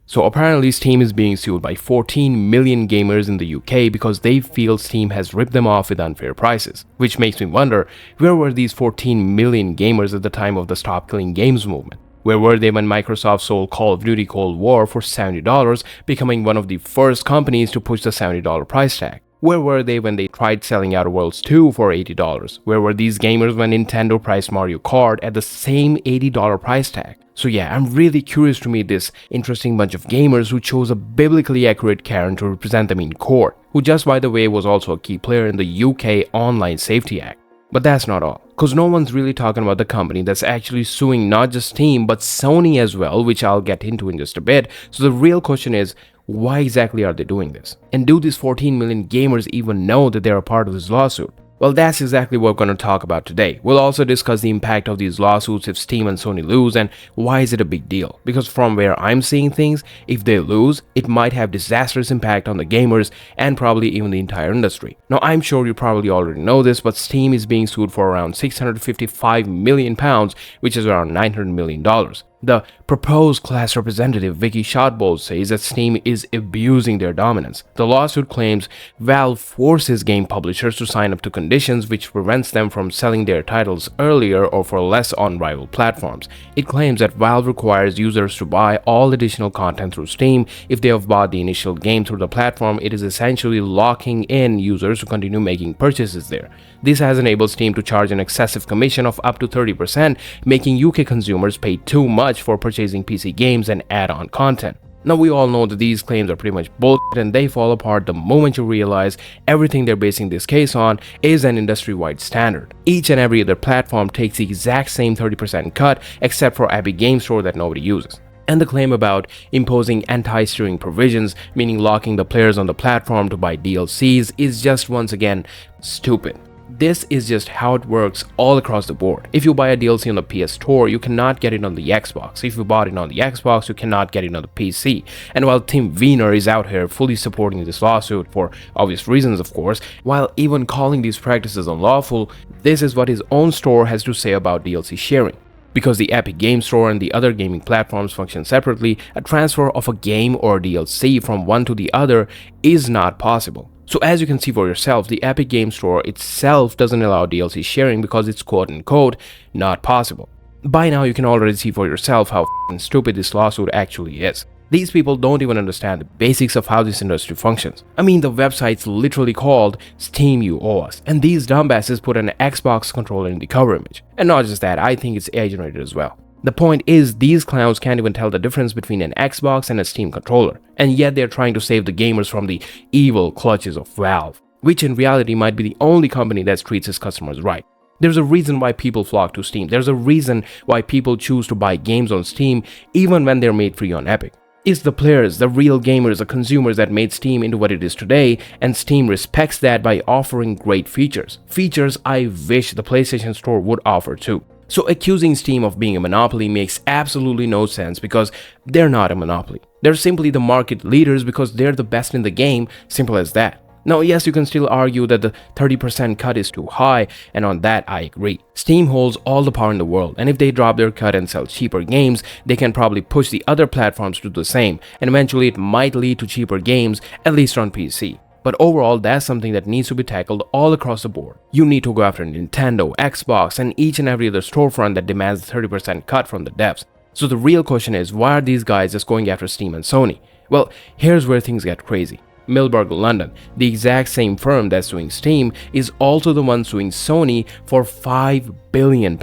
So apparently Steam is being sued by 14 million gamers in the UK because they feel Steam has ripped them off with unfair prices. Which makes me wonder, where were these 14 million gamers at the time of the Stop Killing Games movement? Where were they when Microsoft sold Call of Duty Cold War for $70, becoming one of the first companies to push the $70 price tag? Where were they when they tried selling Outer Worlds 2 for $80? Where were these gamers when Nintendo priced Mario Kart at the same $80 price tag? So yeah, I'm really curious to meet this interesting bunch of gamers who chose a biblically accurate Karen to represent them in court, who just by the way was also a key player in the UK Online Safety Act. But that's not all, cause no one's really talking about the company that's actually suing not just Steam but Sony as well, which I'll get into in just a bit. So the real question is, why exactly are they doing this? And do these 14 million gamers even know that they're a part of this lawsuit? Well, that's exactly what we're going to talk about today. We'll also discuss the impact of these lawsuits if Steam and Sony lose and why is it a big deal. Because from where I'm seeing things, if they lose, it might have disastrous impact on the gamers and probably even the entire industry. Now, I'm sure you probably already know this, but Steam is being sued for around £655 million, which is around $900 million. The proposed class representative Vicky Shotbold says that Steam is abusing their dominance. The lawsuit claims Valve forces game publishers to sign up to conditions which prevents them from selling their titles earlier or for less on rival platforms. It claims that Valve requires users to buy all additional content through Steam. If they have bought the initial game through the platform, it is essentially locking in users to continue making purchases there. This has enabled Steam to charge an excessive commission of up to 30%, making UK consumers pay too much for purchasing PC games and add-on content. Now we all know that these claims are pretty much bullshit and they fall apart the moment you realize everything they're basing this case on is an industry-wide standard. Each and every other platform takes the exact same 30% cut except for Epic Game Store that nobody uses. And the claim about imposing anti-steering provisions, meaning locking the players on the platform to buy DLCs, is just once again stupid. This is just how it works all across the board. If you buy a DLC on the PS Store, you cannot get it on the Xbox. If you bought it on the Xbox, you cannot get it on the PC. And while Tim Wiener is out here fully supporting this lawsuit for obvious reasons of course, while even calling these practices unlawful, this is what his own store has to say about DLC sharing. Because the Epic Game Store and the other gaming platforms function separately, a transfer of a game or DLC from one to the other is not possible. So as you can see for yourself, the Epic Game Store itself doesn't allow DLC sharing because it's quote-unquote not possible. By now you can already see for yourself how stupid this lawsuit actually is. These people don't even understand the basics of how this industry functions. I mean, the website's literally called Steam You Owe Us, and these dumbasses put an Xbox controller in the cover image. And not just that, I think it's AI generated as well. The point is, these clowns can't even tell the difference between an Xbox and a Steam controller, and yet they're trying to save the gamers from the evil clutches of Valve, which in reality might be the only company that treats its customers right. There's a reason why people flock to Steam. There's a reason why people choose to buy games on Steam even when they're made free on Epic. It's the players, the real gamers, the consumers that made Steam into what it is today, and Steam respects that by offering great features. Features I wish the PlayStation Store would offer too. So accusing Steam of being a monopoly makes absolutely no sense because they're not a monopoly. They're simply the market leaders because they're the best in the game, simple as that. Now yes, you can still argue that the 30% cut is too high, and on that I agree. Steam holds all the power in the world, and if they drop their cut and sell cheaper games, they can probably push the other platforms to do the same, and eventually it might lead to cheaper games, at least on PC. But overall, that's something that needs to be tackled all across the board. You need to go after Nintendo, Xbox, and each and every other storefront that demands the 30% cut from the devs. So the real question is, why are these guys just going after Steam and Sony? Well, here's where things get crazy. Milberg London, the exact same firm that's suing Steam, is also the one suing Sony for £5 billion.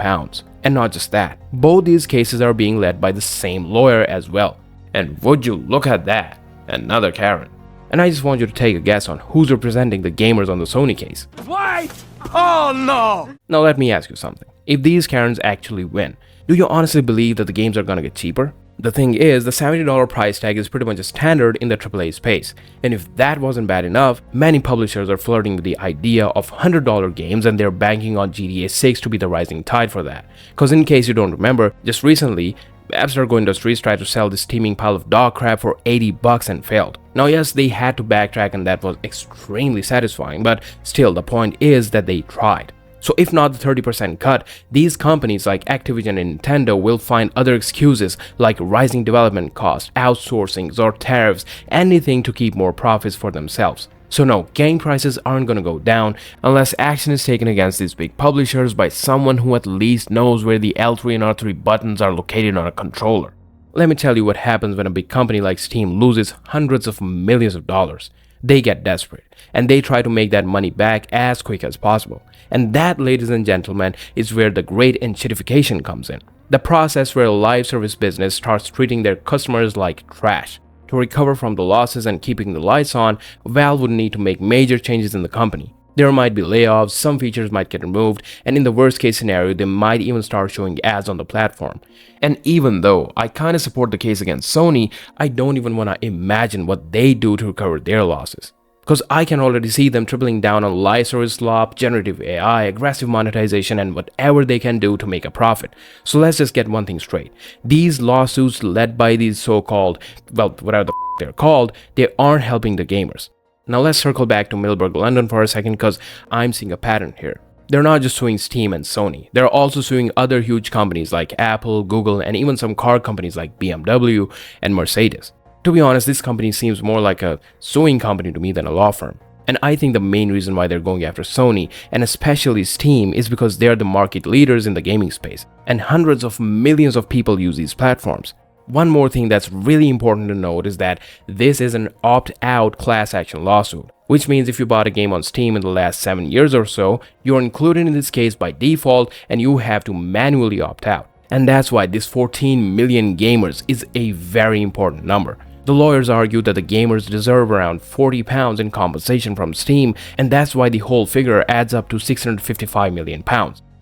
And not just that, both these cases are being led by the same lawyer as well. And would you look at that, another Karen. And I just want you to take a guess on who's representing the gamers on the Sony case. Wait! Oh no! Now let me ask you something. If these Karens actually win, do you honestly believe that the games are gonna get cheaper? The thing is, the $70 price tag is pretty much a standard in the AAA space, and if that wasn't bad enough, many publishers are flirting with the idea of $100 games and they're banking on GTA 6 to be the rising tide for that. Cause in case you don't remember, just recently, Abstergo Industries tried to sell this steaming pile of dog crap for $80 and failed. Now yes, they had to backtrack and that was extremely satisfying, but still the point is that they tried. So if not the 30% cut, these companies like Activision and Nintendo will find other excuses like rising development costs, outsourcing, or tariffs, anything to keep more profits for themselves. So no, game prices aren't gonna go down unless action is taken against these big publishers by someone who at least knows where the L3 and R3 buttons are located on a controller. Let me tell you what happens when a big company like Steam loses hundreds of millions of dollars. They get desperate, and they try to make that money back as quick as possible. And that, ladies and gentlemen, is where the great enchitification comes in. The process where a live service business starts treating their customers like trash. To recover from the losses and keeping the lights on, Valve would need to make major changes in the company. There might be layoffs, some features might get removed, and in the worst case scenario, they might even start showing ads on the platform. And even though I kinda support the case against Sony, I don't even wanna imagine what they do to recover their losses. Because I can already see them tripling down on live service slop, generative AI, aggressive monetization, and whatever they can do to make a profit. So let's just get one thing straight. These lawsuits led by these so-called, well, whatever the they're called, they aren't helping the gamers. Now let's circle back to Millburg, London for a second because I'm seeing a pattern here. They're not just suing Steam and Sony, they're also suing other huge companies like Apple, Google, and even some car companies like BMW and Mercedes. To be honest, this company seems more like a suing company to me than a law firm. And I think the main reason why they're going after Sony, and especially Steam, is because they're the market leaders in the gaming space, and hundreds of millions of people use these platforms. One more thing that's really important to note is that this is an opt-out class action lawsuit, which means if you bought a game on Steam in the last 7 years or so, you're included in this case by default and you have to manually opt out. And that's why this 14 million gamers is a very important number. The lawyers argue that the gamers deserve around £40 in compensation from Steam, and that's why the whole figure adds up to £655 million.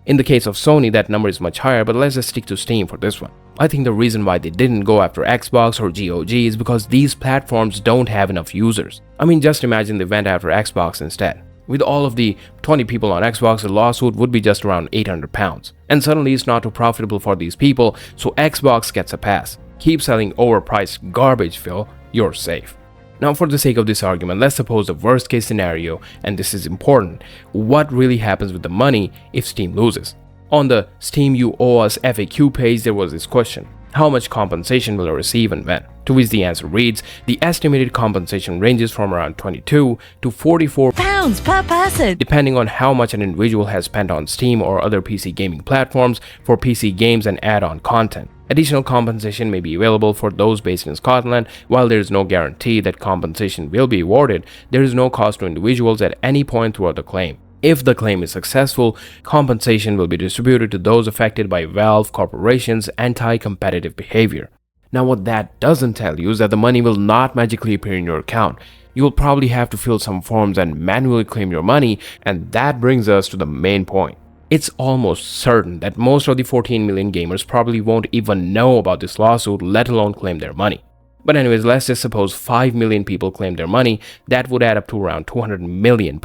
In the case of Sony, that number is much higher, but let's just stick to Steam for this one. I think the reason why they didn't go after Xbox or GOG is because these platforms don't have enough users. I mean, just imagine they went after Xbox instead. With all of the 20 people on Xbox, a lawsuit would be just around £800. And suddenly it's not too profitable for these people, so Xbox gets a pass. Keep selling overpriced garbage, Phil, you're safe. Now, for the sake of this argument, let's suppose the worst case scenario, and this is important. What really happens with the money if Steam loses? On the Steam You Owe Us FAQ page, there was this question: how much compensation will I receive and when? To which the answer reads, the estimated compensation ranges from around £22 to £44 per person, depending on how much an individual has spent on Steam or other PC gaming platforms for PC games and add-on content. Additional compensation may be available for those based in Scotland. While there is no guarantee that compensation will be awarded, there is no cost to individuals at any point throughout the claim. If the claim is successful, compensation will be distributed to those affected by Valve Corporation's anti-competitive behavior. Now, what that doesn't tell you is that the money will not magically appear in your account. You will probably have to fill some forms and manually claim your money, and that brings us to the main point. It's almost certain that most of the 14 million gamers probably won't even know about this lawsuit, let alone claim their money. But anyways, let's just suppose 5 million people claim their money. That would add up to around £200 million.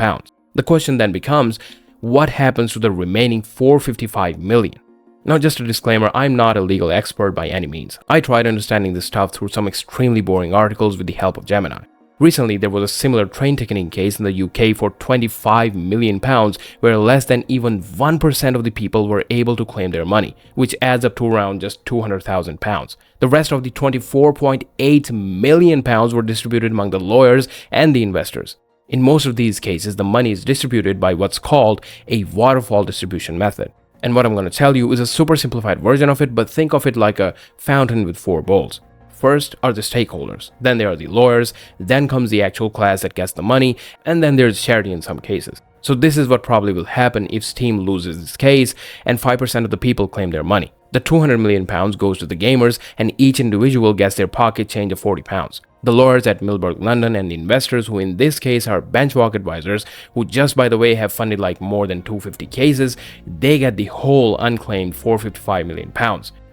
The question then becomes, what happens to the remaining 455 million? Now, just a disclaimer, I'm not a legal expert by any means. I tried understanding this stuff through some extremely boring articles with the help of Gemini. Recently, there was a similar train ticketing case in the UK for £25 million, where less than even 1% of the people were able to claim their money, which adds up to around just £200,000. The rest of the £24.8 million were distributed among the lawyers and the investors. In most of these cases, the money is distributed by what's called a waterfall distribution method. And what I'm going to tell you is a super simplified version of it, but think of it like a fountain with 4 bowls. First are the stakeholders, then there are the lawyers, then comes the actual class that gets the money, and then there's charity in some cases. So this is what probably will happen if Steam loses this case and 5% of the people claim their money. The £200 million goes to the gamers, and each individual gets their pocket change of £40. The lawyers at Millburg, London, and the investors, who in this case are Benchmark advisors, who just by the way have funded like more than 250 cases, they get the whole unclaimed £455 million.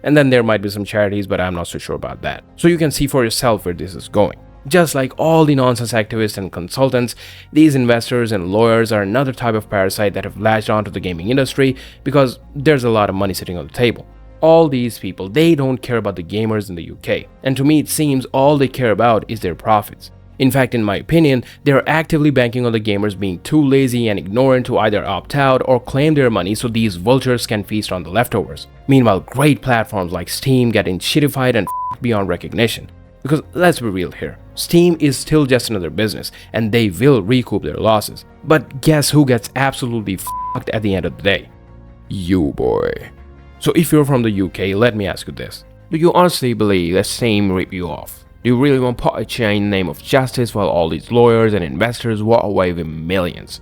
And then there might be some charities, but I'm not so sure about that. So you can see for yourself where this is going. Just like all the nonsense activists and consultants, these investors and lawyers are another type of parasite that have latched onto the gaming industry because there's a lot of money sitting on the table. All these people, they don't care about the gamers in the UK. And to me, it seems all they care about is their profits. In fact, in my opinion, they are actively banking on the gamers being too lazy and ignorant to either opt out or claim their money so these vultures can feast on the leftovers. Meanwhile, great platforms like Steam getting shittified and f***ed beyond recognition. Because let's be real here, Steam is still just another business and they will recoup their losses. But guess who gets absolutely f***ed at the end of the day? You, boy. So if you're from the UK, let me ask you this. Do you honestly believe that Steam ripped you off? Do you really want to put a chain in the name of justice while all these lawyers and investors walk away with millions?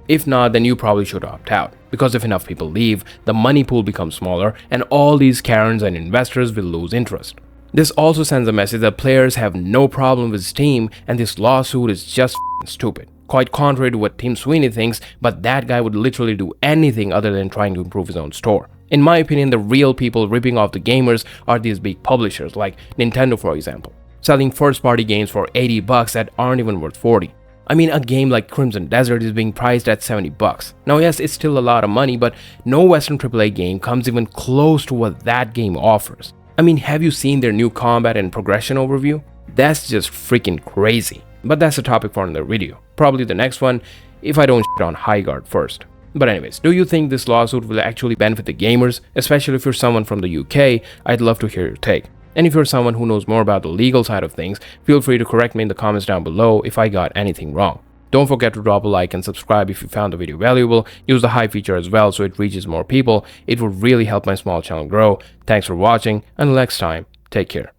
If not, then you probably should opt out, because if enough people leave, the money pool becomes smaller and all these Karens and investors will lose interest. This also sends a message that players have no problem with Steam and this lawsuit is just f***ing stupid. Quite contrary to what Tim Sweeney thinks, but that guy would literally do anything other than trying to improve his own store. In my opinion, the real people ripping off the gamers are these big publishers like Nintendo, for example, selling first-party games for $80 that aren't even worth $40. I mean, a game like Crimson Desert is being priced at $70. Now yes, it's still a lot of money, but no Western AAA game comes even close to what that game offers. I mean, have you seen their new combat and progression overview? That's just freaking crazy. But that's a topic for another video. Probably the next one, if I don't shit on Highguard first. But anyways, do you think this lawsuit will actually benefit the gamers? Especially if you're someone from the UK, I'd love to hear your take. And if you're someone who knows more about the legal side of things, feel free to correct me in the comments down below if I got anything wrong. Don't forget to drop a like and subscribe if you found the video valuable. Use the hype feature as well so it reaches more people. It would really help my small channel grow. Thanks for watching. Until next time, take care.